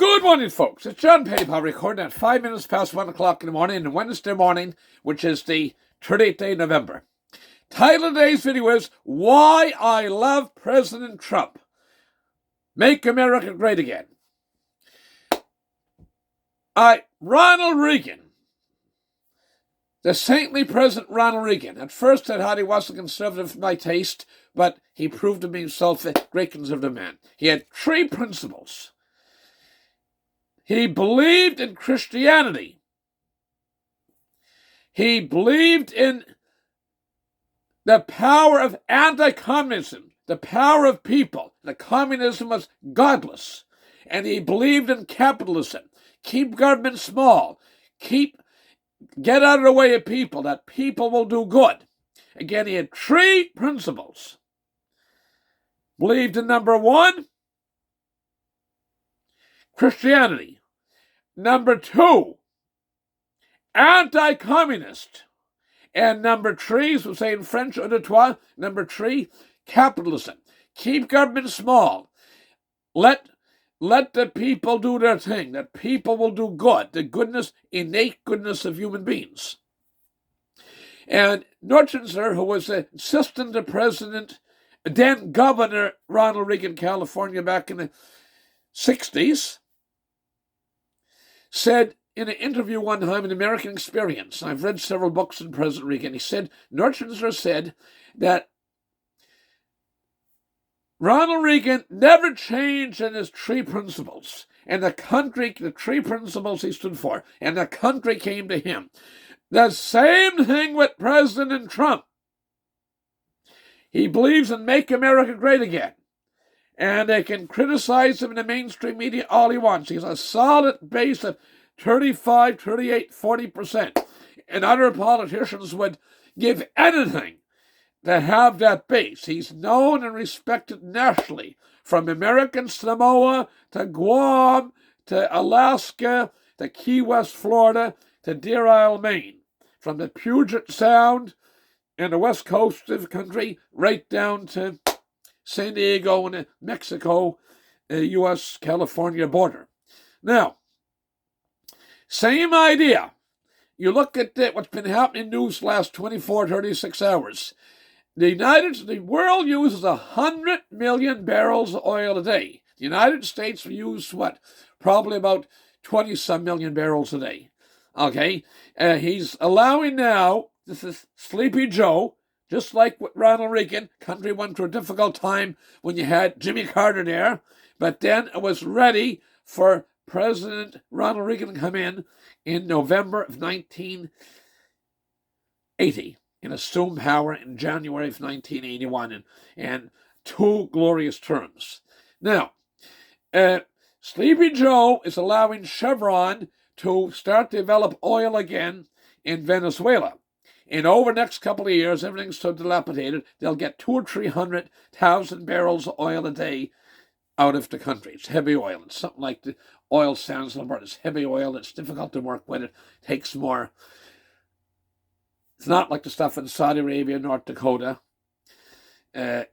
Good morning, folks. It's John Pettipas recording at 5 minutes past 1 o'clock in the morning on Wednesday morning, which is the 30th day of November. Title of today's video is Why I Love President Trump. Make America Great Again. Ronald Reagan, the saintly President Ronald Reagan. At first I thought he wasn't conservative for my taste, but he proved to be himself a great conservative man. He had three principles. He believed in Christianity. He believed in the power of anti-communism, the power of people. The communism was godless. And he believed in capitalism. Keep government small. Get out of the way of people, that people will do good. Again, he had three principles. Believed in number one, Christianity. Number two, anti-communist. And number three, as we say in French, number three, capitalism. Keep government small. Let the people do their thing. That people will do good. The goodness, innate goodness of human beings. And Nurchenzer, who was the assistant to President, then Governor Ronald Reagan, California, back in the 60s, said in an interview one time in American Experience, I've read several books on President Reagan, Nurchenzer said that Ronald Reagan never changed in his three principles. And the three principles he stood for, and the country came to him. The same thing with President Trump. He believes in Make America Great Again. And they can criticize him in the mainstream media all he wants. He's a solid base of 35, 38, 40%. And other politicians would give anything to have that base. He's known and respected nationally, from American Samoa to Guam to Alaska to Key West, Florida to Deer Isle, Maine. From the Puget Sound and the west coast of the country right down to San Diego and the Mexico, U.S.-California border. Now, same idea. You look at what's been happening in news the last 24, 36 hours. The world uses 100 million barrels of oil a day. The United States use probably about 20-some million barrels a day. Okay? He's allowing now, this is Sleepy Joe, just like with Ronald Reagan, country went through a difficult time when you had Jimmy Carter there, but then it was ready for President Ronald Reagan to come in November of 1980 and assume power in January of 1981 and two glorious terms. Now, Sleepy Joe is allowing Chevron to start to develop oil again in Venezuela. And over the next couple of years, everything's so dilapidated, they'll get 200,000 or 300,000 barrels of oil a day out of the country. It's heavy oil. It's something like the oil sands, but it's heavy oil. It's difficult to work with. It takes more. It's not like the stuff in Saudi Arabia, North Dakota, Newfoundland.